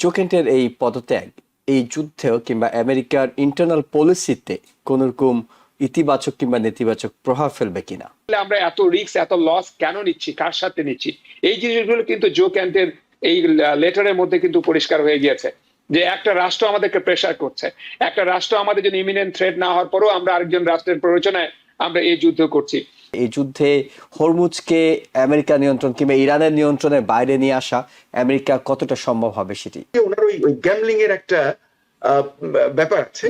জোকেন্টের এই পদত্যাগ এই যুদ্ধেও কিংবা আমেরিকার ইন্টারনাল পলিসিতে কোন রকম ইতিবাচক কিংবা নেতিবাচক প্রভাব ফেলবে কিনা? আমরা এত রিস্ক এত লস কেন নিচ্ছি, কার সাথে নিচ্ছি, এই জিনিসগুলো কিন্তু জো ক্যান্টের এই লেটারের মধ্যে কিন্তু পরিষ্কার হয়ে গিয়েছে যে একটা রাষ্ট্র আমাদেরকে প্রেসার করছে, একটা রাষ্ট্র আমাদের জন্য ইমিনেন্ট থ্রেট না হওয়ার পরেও আমরা আরেকজন রাষ্ট্রের প্ররোচনায় আমরা এই যুদ্ধ করছি। এই যুদ্ধে হরমুজকে আমেরিকা নিয়ন্ত্রণ কিংবা ইরানের নিয়ন্ত্রণের বাইরে নিয়ে আসা আমেরিকা কতটা সম্ভব হবে সেটি। ওনার ওই গ্যামলিং এর একটা ব্যাপার আছে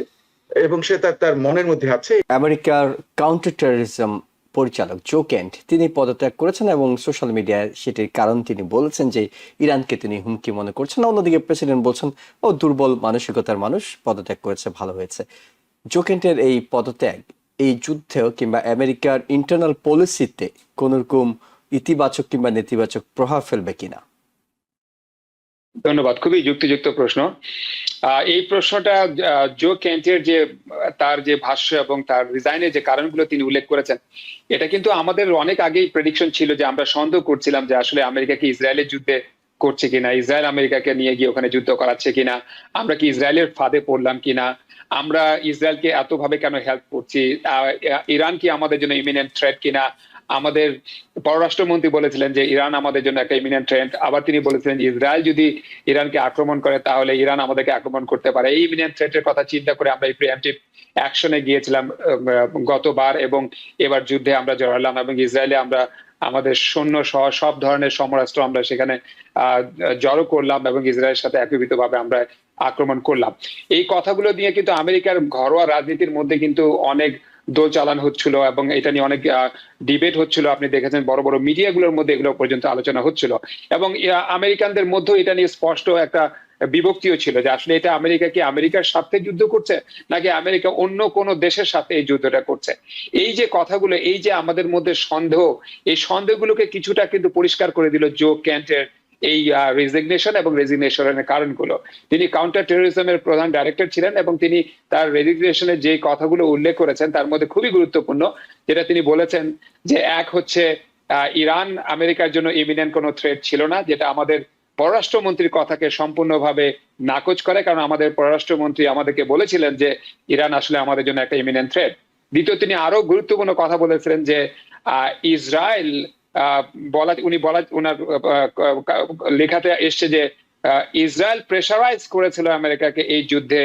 এবং সে তার মনের মধ্যে আছে। আমেরিকার কাউন্টার টেররিজম পরিচালক জো কেন্ট তিনি পদত্যাগ করেছেন এবং সোশ্যাল মিডিয়ায় সেটির কারণ তিনি বলেছেন যে ইরানকে তিনি হুমকি মনে করছেন। অন্যদিকে প্রেসিডেন্ট বলছেন ও দুর্বল মানসিকতার মানুষ, পদত্যাগ করেছে, ভালো হয়েছে। জো কেন্টের এই পদত্যাগ এই যুদ্ধেও কিংবা আমেরিকার ইন্টারনাল পলিসিতে কোন রকম ইতিবাচক কিংবা নেতিবাচক প্রভাব ফেলবে কিনা? ধন্যবাদ, খুবই যুক্তিযুক্ত প্রশ্ন। এই প্রশ্নটা জো কেন্টের যে তার যে ভাষ্য এবং তার রিজাইনের যে কারণগুলো তিনি উল্লেখ করেছেন, এটা কিন্তু আমাদের অনেক আগেই প্রেডিকশন ছিল যে আমরা সন্দেহ করছিলাম যে আসলে আমেরিকা কি ইসরায়েলের যুদ্ধে করছে কিনা, ইসরায়েল আমেরিকাকে নিয়ে গিয়ে ওখানে যুদ্ধ করাচ্ছে কিনা, আমরা কি ইসরায়েলের ফাঁদে পড়লাম কিনা, আমরা ইসরায়েলকে এতভাবে কেন হেল্প করছি, ইরান কি আমাদের জন্য ইমিনেন্ট থ্রেট কিনা। আমাদের পররাষ্ট্রমন্ত্রী বলেছিলেন যে ইরান আমাদের জন্য একটা ইমিনেন্ট থ্রেট, আবার তিনি বলেছিলেন ইসরায়েল যদি ইরানকে আক্রমণ করে তাহলে ইরান আমাদেরকে আক্রমণ করতে পারে। এই ইমিনেন্ট থ্রেটের কথা চিন্তা করে আমরা এই প্রিএমপ্টিভ অ্যাকশনে গিয়েছিলাম গতবার, এবং এবার যুদ্ধে আমরা জড়ালাম এবং ইসরায়েলে আমরা আমাদের সৈন্য সহ সব ধরনের সমরাস্ত্র আমরা সেখানে জড়ো করলাম এবং ইসরায়েলের সাথে একীভূতভাবে আমরা আক্রমণ করলাম। এই কথাগুলো নিয়ে কিন্তু আমেরিকার ঘরোয়া রাজনীতির মধ্যে কিন্তু অনেক দোল চালান হচ্ছিল এবং এটা নিয়ে অনেক ডিবেট হচ্ছিল। আপনি দেখেছেন বড় বড় মিডিয়াগুলোর মধ্যে এগুলো পর্যন্ত আলোচনা হচ্ছিল এবং আমেরিকানদের মধ্যে এটা নিয়ে স্পষ্ট একটা বিভক্তিও ছিল যে আসলে এটা আমেরিকা কি আমেরিকার সাথে যুদ্ধ করছে নাকি আমেরিকা অন্য কোন দেশের সাথে এই যুদ্ধটা করছে। এই যে কথাগুলো, এই যে আমাদের মধ্যে সন্দেহ, এই সন্দেহগুলোকে কিছুটা কিন্তু পরিষ্কার করে দিল জো কেন্টের এই রেজিগনেশন এবং রেজিগনেশনের কারণগুলো। তিনি কাউন্টার টেরোরিজমের প্রধান ডাইরেক্টর ছিলেন এবং তিনি তার রেজিগনেশনের যে কথাগুলো উল্লেখ করেছেন তার মধ্যে খুবই গুরুত্বপূর্ণ যেটা তিনি বলেছেন যে এক হচ্ছে ইরান আমেরিকার জন্য ইমিনেন্ট কোনো থ্রেট ছিল না, যেটা আমাদের পররাষ্ট্রমন্ত্রীর কথাকে সম্পূর্ণভাবে নাকচ করে, কারণ আমাদের পররাষ্ট্রমন্ত্রী আমাদেরকে বলেছিলেন যে ইরান আসলে আমাদের জন্য একটা ইমিনেন্ট থ্রেট। দ্বিতীয়, তিনি আরো গুরুত্বপূর্ণ কথা বলেছিলেন যে ইসরায়েল উনার লেখাতে এসছে যে ইসরায়েল প্রেসারাইজ করেছিল আমেরিকাকে এই যুদ্ধে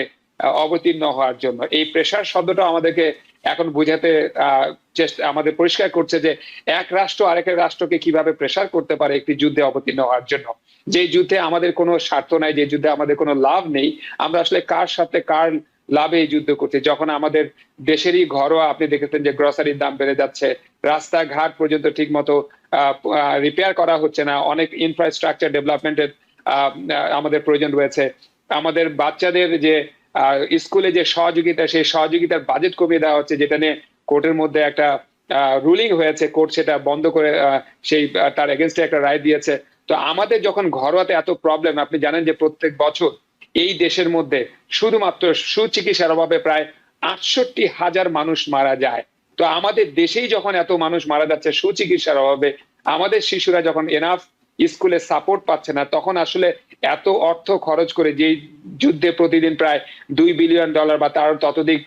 অবতীর্ণ হওয়ার জন্য। এই প্রেসার শব্দটা আমাদেরকে এখন বুঝাতে আমাদের পরিষ্কার করছে যে এক রাষ্ট্র আরেক রাষ্ট্রকে কিভাবে প্রেসার করতে পারে একটি যুদ্ধে অবতীর্ণ হওয়ার জন্য, যে যুদ্ধে আমাদের কোনো স্বার্থ নাই, যে যুদ্ধে আমাদের কোনো লাভ নেই। আমরা আসলে কার সাথে কার লাভে এই যুদ্ধ করছে, যখন আমাদের দেশেরই ঘরোয়া আপনি দেখেছেন যে গ্রসারির দাম বেড়ে যাচ্ছে, রাস্তাঘাট পর্যন্ত ঠিক মতো রিপেয়ার করা হচ্ছে না, অনেক ইনফ্রাস্ট্রাকচার ডেভেলপমেন্টের আমাদের প্রয়োজন রয়েছে। আমাদের বাচ্চাদের যে স্কুলে যে সহযোগিতা, সেই সহযোগিতার বাজেট কমিয়ে দেওয়া হচ্ছে, যেটা নিয়ে কোর্টের মধ্যে একটা রুলিং হয়েছে, কোর্ট সেটা বন্ধ করে সেই তার এগেনস্টে একটা রায় দিয়েছে। তো আমাদের যখন ঘরোয়াতে এত প্রবলেম, আপনি জানেন যে প্রত্যেক বছর এই দেশের মধ্যে শুধুমাত্র সুচিকিৎসার অভাবে প্রায় ৬৮,০০০ মানুষ মারা যায়। তো আমাদের দেশেই যখন এত মানুষ মারা যাচ্ছে সুচিকিৎসার অভাবে, আমাদের শিশুরা যখন এনাফ স্কুলে সাপোর্ট পাচ্ছে না, তখন আসলে এত অর্থ খরচ করে যে যুদ্ধে প্রতিদিন প্রায় $2 বিলিয়ন বা তার ততোধিক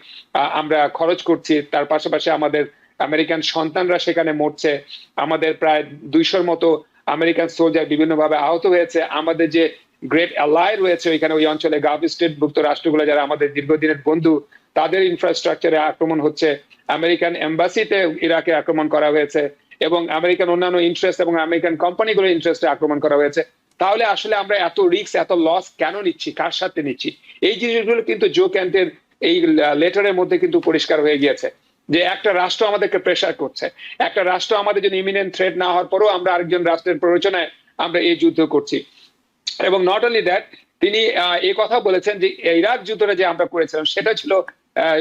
আমরা খরচ করছি, তার পাশাপাশি আমাদের আমেরিকান সন্তানরা সেখানে মরছে, আমাদের প্রায় 200-র মতো আমেরিকান সোলজার বিভিন্নভাবে আহত হয়েছে, আমাদের যে গ্রেট অ্যালাই রয়েছে ওইখানে ওই অঞ্চলে গালফ স্টেট ভুক্ত রাষ্ট্রগুলো যারা আমাদের দীর্ঘদিনের বন্ধু, তাদের ইনফ্রাস্ট্রাকচারে আক্রমণ হচ্ছে, আমেরিকান এম্বাসিতে ইরাকে আক্রমণ করা হয়েছে এবং আমেরিকান অন্যান্য ইন্টারেস্ট এবং আমেরিকান কোম্পানিগুলোর ইন্টারেস্টে আক্রমণ করা হয়েছে। তাহলে আসলে আমরা এত রিস্ক এত লস কেন নিচ্ছি, কার সাথে নিচ্ছি, এই জিনিসগুলো কিন্তু জো ক্যান্টের এই লেটারের মধ্যে কিন্তু পরিষ্কার হয়ে গিয়েছে যে একটা রাষ্ট্র আমাদেরকে প্রেসার করছে, একটা রাষ্ট্র আমাদের জন্য ইমিনেন্ট থ্রেট না হওয়ার পরেও আমরা আরেকজন রাষ্ট্রের প্ররোচনায় আমরা এই যুদ্ধ করছি। এবং নট অনলি দ্যাট, তিনি এই কথা বলেছেন যে ইরাক যুদ্ধটা যে আমরা করেছিলাম সেটা ছিল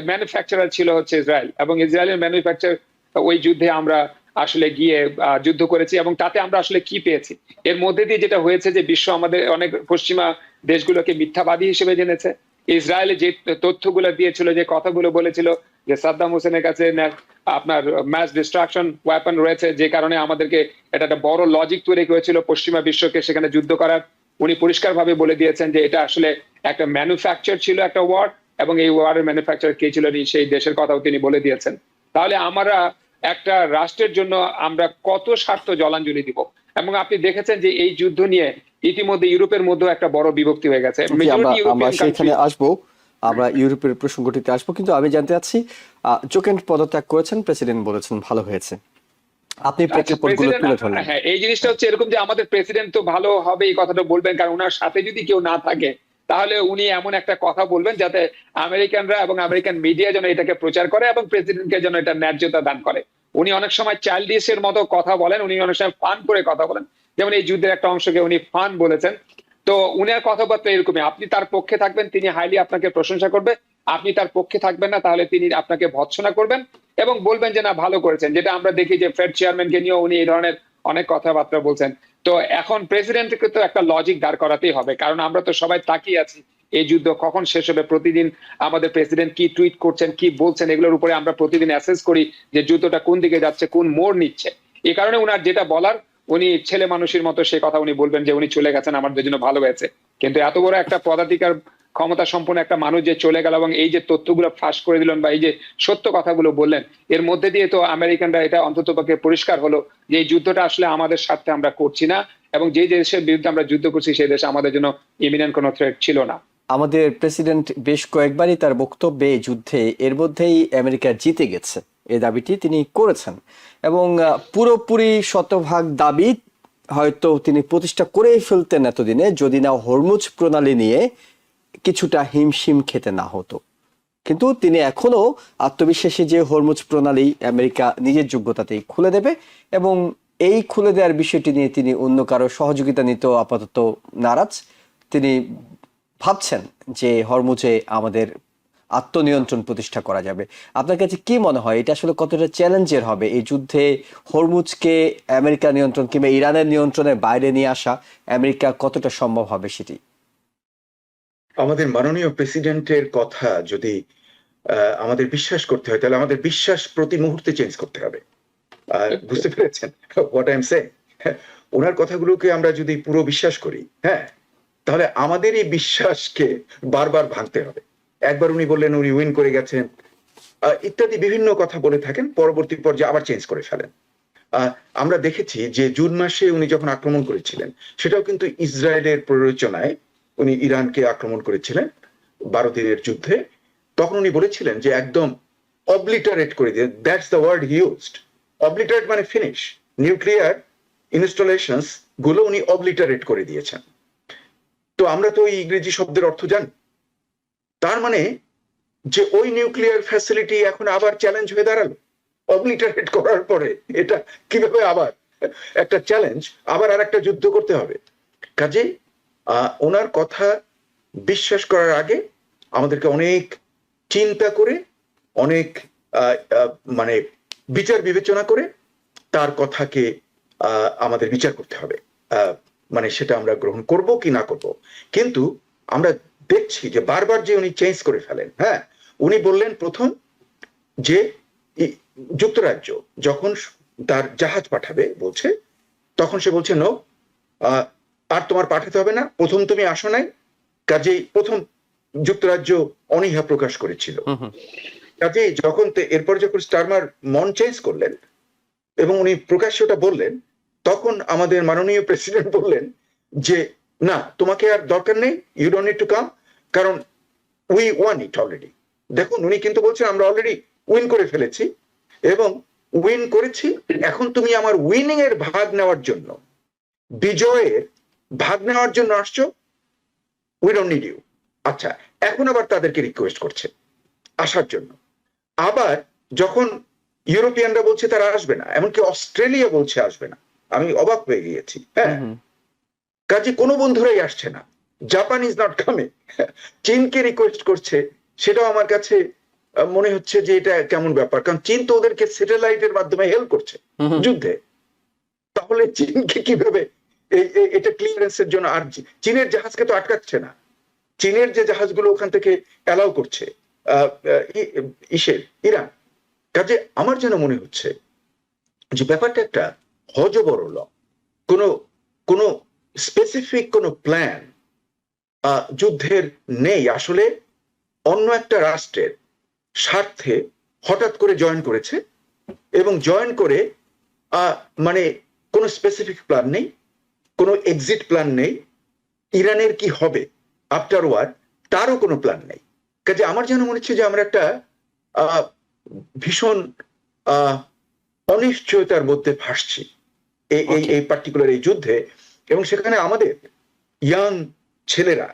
ম্যানুফ্যাকচারার ছিল হচ্ছে ইসরায়েল, এবং ইসরায়েলের ম্যানুফ্যাকচার ওই যুদ্ধে আমরা আসলে গিয়ে যুদ্ধ করেছি এবং তাতে আমরা আসলে কি পেয়েছি। এর মধ্যে দিয়ে যেটা হয়েছে যে বিশ্ব আমাদের অনেক পশ্চিমা দেশগুলোকে মিথ্যাবাদী হিসেবে জেনেছে। ইসরায়েলে যে তথ্যগুলো দিয়েছিল, যে কথাগুলো বলেছিল যে সাদ্দাম হোসেনের কাছে আপনার ম্যাস ডিস্ট্রাকশন ওয়েপন রয়েছে, যে কারণে আমাদেরকে এটা একটা বড় লজিক তৈরি করেছিল পশ্চিমা বিশ্বকে সেখানে যুদ্ধ করার। উনি পরিষ্কারভাবে বলে দিয়েছেন যে এটা আসলে একটা ম্যানুফ্যাকচার ছিল, একটা ওয়ার, এবং এই ওয়ারের ম্যানুফ্যাকচার কে ছিল সেই দেশের কথাও তিনি বলে দিয়েছেন। তাহলে আমরা একটা রাষ্ট্রের জন্য আমরা কত স্বার্থ জলাঞ্জলি দিব। এবং আপনি দেখেছেন যে এই যুদ্ধ নিয়ে ইতিমধ্যে ইউরোপের মধ্যেও একটা বড় বিভক্তি হয়ে গেছে। জি, আমরা মেজরিটি আমরা ইউরোপিয়ান সেখানে কান্ট্রি। আসবো, আমরা ইউরোপের প্রসঙ্গটিতে আসবো, কিন্তু আমি জানতে চাচ্ছি জোকেন্ট পদত্যাগ করেছেন, প্রেসিডেন্ট বলেছেন ভালো হয়েছে, আপনি আচ্ছা, প্রেক্ষাপটগুলো প্রেসিডেন্ট, তুলে ধরলেন। হ্যাঁ, এই জিনিসটা হচ্ছে এরকম যে আমাদের প্রেসিডেন্ট তো ভালো হবে এই কথাটা বলবেন, কারণ ওনার সাথে যদি কেউ না থাকে তাহলে উনি এমন একটা কথা বলবেন যাতে আমেরিকানরা এবং আমেরিকান মিডিয়া যেন এটাকে প্রচার করে এবং প্রেসিডেন্টকে যেন এটা ন্যায্যতা দান করে। উনি অনেক সময় চাইল্ডিশ এর মতো কথা বলেন, উনি অনেক সময় ফান করে কথা বলেন, যেমন এই যুদ্ধের একটা অংশকে উনি ফান বলেছেন। তো উনার কথাবার্তা এরকমই, আপনি তার পক্ষে থাকবেন তিনি হাইলি আপনাকে প্রশংসা করবে, আপনি তার পক্ষে থাকবেন না তাহলে তিনি আপনাকে ভৎসনা করবেন এবং বলবেন যে না ভালো করেছেন, যেটা আমরা দেখি যে ফেড চেয়ারম্যানকে নিয়েও উনি এই ধরনের অনেক কথাবার্তা বলছেন। তো এখন প্রেসিডেন্টকে তো একটা লজিক দাঁড় করাতেই হবে, কারণ আমরা তো সবাই তাকিয়ে আছি এই যুদ্ধ কখন শেষ হবে। প্রতিদিন আমাদের প্রেসিডেন্ট কি টুইট করছেন, কি বলছেন, এগুলোর উপরে আমরা প্রতিদিন অ্যাসেস করি যে যুদ্ধটা কোন দিকে যাচ্ছে, কোন মোড় নিচ্ছে। এই কারণে উনার যেটা বলার, উনি ছেলে মানুষের মতো সে কথা উনি বলবেন যে উনি চলে গেছেন আমাদের জন্য ভালো হয়েছে। কিন্তু এত বড় একটা পদাধিকার ক্ষমতা সম্পন্ন একটা মানুষ যে চলে গেল এবং এই যে তথ্যগুলো ফাঁস করে দিলেন বা এই যে সত্য কথাগুলো বললেন, এর মধ্যে দিয়ে তো আমেরিকানরা এটা অন্ততপক্ষে পরিষ্কার হলো যে এই যুদ্ধটা আসলে আমাদের স্বার্থে আমরা করছি না, এবং যে দেশের বিরুদ্ধে আমরা যুদ্ধ করছি সেই দেশ আমাদের জন্য ইমিনেন্ট কোনো থ্রেট ছিল না। আমাদের প্রেসিডেন্ট বেশ কয়েকবারই তার বক্তব্যে যুদ্ধে এর মধ্যেই আমেরিকা জিতে গেছে এই দাবিটি তিনি করেছেন, এবং পুরোপুরি শতভাগ দাবি হয়তো তিনি প্রতিষ্ঠা করেই ফেলতেন এতদিনে যদি না হরমুজ প্রণালী নিয়ে কিছুটা হিমশিম খেতে না হতো। কিন্তু তিনি এখনো আত্মবিশ্বাসী যে হরমুজ প্রণালী আমেরিকা নিজের যোগ্যতাতেই খুলে দেবে, এবং এই খুলে দেওয়ার বিষয়টি নিয়ে তিনি অন্য কারো সহযোগিতা নিতেও আপাতত নারাজ। তিনি ভাবছেন যে হরমুজে আমাদের আত্মনিয়ন্ত্রণ প্রতিষ্ঠা করা যাবে। আপনার কাছে কি মনে হয় এটা আসলে কতটা চ্যালেঞ্জের হবে এই যুদ্ধে হরমুজকে আমেরিকা নিয়ন্ত্রণ কিংবা ইরানের নিয়ন্ত্রণের বাইরে নিয়ে আসা, আমেরিকা কতটা সম্ভব হবে সেটি? আমাদের মাননীয় প্রেসিডেন্টের কথা যদি আমাদের বিশ্বাস করতে হয় তাহলে আমাদের বিশ্বাস প্রতি মুহূর্তে চেঞ্জ করতে হবে। বুঝতে পেরেছেন হোয়াট আই এম সেইং? ওনার কথাগুলোকে আমরা যদি পুরো বিশ্বাস করি, হ্যাঁ, তাহলে আমাদের এই বিশ্বাসকে বারবার ভাঙতে হবে। একবার উনি বললেন উনি উইন করে গেছেন ইত্যাদি বিভিন্ন কথা বলে থাকেন, পরবর্তী পর্যায়ে আবার চেঞ্জ করে ফেলেন। আমরা দেখেছি যে জুন মাসে উনি যখন আক্রমণ করেছিলেন সেটাও কিন্তু ইসরায়েলের প্ররোচনায় উনি ইরানকে আক্রমণ করেছিলেন 12 দিনের যুদ্ধে। তখন উনি বলেছিলেন যে একদম অবলিটারেট করে দিয়ে, that's the word he used, obliterate মানে ফিনিশ, নিউক্লিয়ার ইনস্টলেশনস গুলো উনি অবলিটারেট করে দিয়েছেন। তো আমরা তো ওই ইংরেজি শব্দের অর্থ জানি, তার মানে যে ওই নিউক্লিয়ার ফ্যাসিলিটি এখন আবার চ্যালেঞ্জ হয়ে দাঁড়ালো অবলিটারেট করার পরে। এটা কিভাবে আবার একটা চ্যালেঞ্জ, আবার আর একটা যুদ্ধ করতে হবে। কাজে ওনার কথা বিশ্বাস করার আগে আমাদেরকে অনেক চিন্তা করে, অনেক মানে বিচার বিবেচনা করে তার কথাকে আমাদের বিচার করতে হবে, মানে সেটা আমরা গ্রহণ করব কি না করব। কিন্তু আমরা দেখছি যে বারবার যে উনি চেঞ্জ করে ফেলেন। হ্যাঁ, উনি বললেন প্রথম যে যুক্তরাজ্য যখন তার জাহাজ পাঠাবে বলছে, তখন সে বলছে নো, আর তোমার পাঠাতে হবে না, প্রথম তুমি আসো নাই। কাজেই প্রথম যুক্তরাজ্য অনীহা প্রকাশ করেছিল। কাজেই যখন এরপর যখন স্টারমার মন চেঞ্জ করলেন এবং উনি প্রকাশ্যটা বললেন, তখন আমাদের মাননীয় প্রেসিডেন্ট বললেন যে না, তোমাকে আর দরকার নেই, you don't need to come, কারণ উই ওয়ান ইট অলরেডি। দেখুন উনি কিন্তু বলছেন আমরা অলরেডি উইন করে ফেলেছি, এবং উইন করেছি, এখন তুমি আমার উইনিং এর ভাগ নেওয়ার জন্য, বিজয়ের ভাগ নেওয়ার জন্য আসছো, উই ডোন্ট নিড ইউ। আচ্ছা, এখন আবার তাদেরকে রিকোয়েস্ট করছে আসার জন্য। আবার যখন ইউরোপিয়ানরা বলছে তারা আসবে না, এমনকি অস্ট্রেলিয়া বলছে আসবে না, আমি অবাক হয়ে গিয়েছি। হ্যাঁ, কাজে কোনো বন্ধুরাই আসছে না, জাপান ইজ নট কামিং, চীনকে রিকোয়েস্ট করছে। সেটাও আমার কাছে মনে হচ্ছে যে এটা কেমন ব্যাপার, কারণ চীন তো ওদেরকে স্যাটেলাইটের মাধ্যমে হেল্প করছে যুদ্ধে। তাহলে চীনকে কিভাবে এটা ক্লিয়ারেন্সের জন্য, আর চীনের জাহাজকে তো আটকাচ্ছে না, চীনের যে জাহাজগুলো ওখান থেকে অ্যালাউ করছে ইরান। কাজে আমার যেন মনে হচ্ছে যে ব্যাপারটা একটা হজবরল, কোনো কোনো স্পেসিফিক কোনো প্ল্যান যুদ্ধের নেই। আসলে অন্য একটা রাষ্ট্রের স্বার্থে হঠাৎ করে জয়েন করেছে এবং জয়েন করে মানে কোনো স্পেসিফিক প্ল্যান নেই, কোনো এক্সিট প্ল্যান নেই, ইরানের কি হবে আফটার ওয়ার তারও কোনো প্ল্যান নেই। কাজে আমার যেন মনে হচ্ছে যে আমরা একটা ভীষণ অনিশ্চয়তার মধ্যে ভাসছি এই পার্টিকুলার এই যুদ্ধে, এবং সেখানে আমাদের ইয়াং ছেলেরা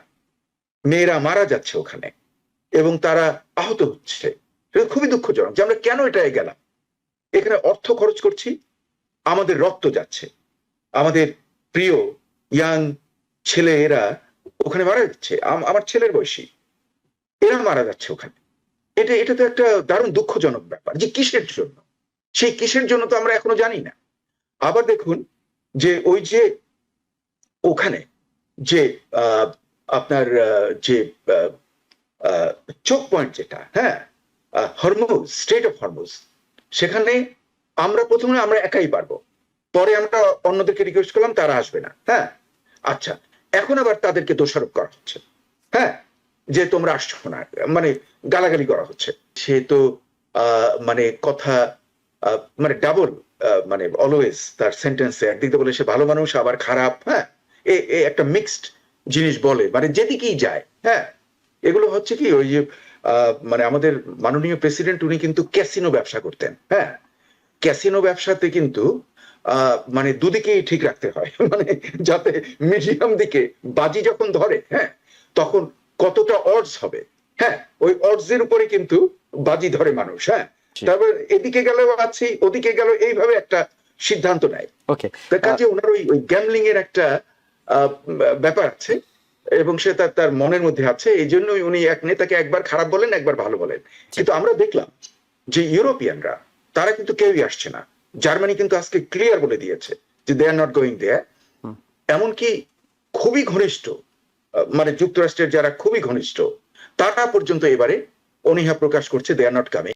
মেয়েরা মারা যাচ্ছে ওখানে এবং তারা আহত হচ্ছে। এটা খুবই দুঃখজনক যে আমরা কেন এটায় গেলাম। এখানে অর্থ খরচ করছি, আমাদের রক্ত যাচ্ছে, আমাদের প্রিয় ইয়াং ছেলে এরা ওখানে মারা যাচ্ছে, আমার ছেলের বয়সী এরা মারা যাচ্ছে ওখানে। এটা তো একটা দারুণ দুঃখজনক ব্যাপার যে কিসের জন্য, সেই কিসের জন্য তো আমরা এখনো জানি না। আবার দেখুন যে ওই যে ওখানে যে আপনার যে চোক পয়েন্ট যেটা, হ্যাঁ, হরমুজ, স্ট্রেট অফ হরমুজ, সেখানে আমরা প্রথমে আমরা একাই পারবো, পরে আমরা অন্যদেরকে রিকোয়েস্ট করলাম তারা আসবে না। হ্যাঁ, আচ্ছা, এখন আবার তাদেরকে দোষারোপ করা হচ্ছে, হ্যাঁ, যে তোমরা আসছো না, মানে গালাগালি করা হচ্ছে। সে তো মানে কথা মানে ডাবল, মানে অলওয়েজ তার সেন্টেন্সে একদিক দিয়ে বলে সে ভালো মানুষ আবার খারাপ, হ্যাঁ, একটা মিক্সড জিনিস বলে, মানে যেদিকেই যায়। হ্যাঁ, এগুলো হচ্ছে কি ওই যে মানে আমাদের মাননীয় প্রেসিডেন্ট উনি কিন্তু ক্যাসিনো ব্যবসা করতেন। হ্যাঁ, ক্যাসিনো ব্যবসাতে কিন্তু মানে দুদিকেই ঠিক রাখতে হয়, মানে যাতে মিডিয়াম দিকে বাজি যখন ধরে, হ্যাঁ, তখন কতটা অডস হবে, হ্যাঁ, ওই অডস এর উপরে কিন্তু বাজি ধরে মানুষ। হ্যাঁ, তারপর এদিকে গেল আছি, ওদিকে গেল, এইভাবে একটা সিদ্ধান্ত নেয়। ওকে, তার কাছে ওনার ওই গ্যামলিং এর একটা ব্যাপার আছে এবং সে তার মনের মধ্যে আছে। এই জন্যই উনি এক নেতাকে একবার খারাপ বলেন, একবার ভালো বলেন। কিন্তু আমরা দেখলাম যে ইউরোপিয়ানরা তারা কিন্তু কেউই আসছে না। জার্মানি কিন্তু আজকে ক্লিয়ার বলে দিয়েছে যে দে আর নট গোয়িং দেয়ার। এমনকি খুবই ঘনিষ্ঠ মানে যুক্তরাষ্ট্রের যারা খুবই ঘনিষ্ঠ তারা পর্যন্ত এবারে অনীহা প্রকাশ করছে, দে আর নট কামিং।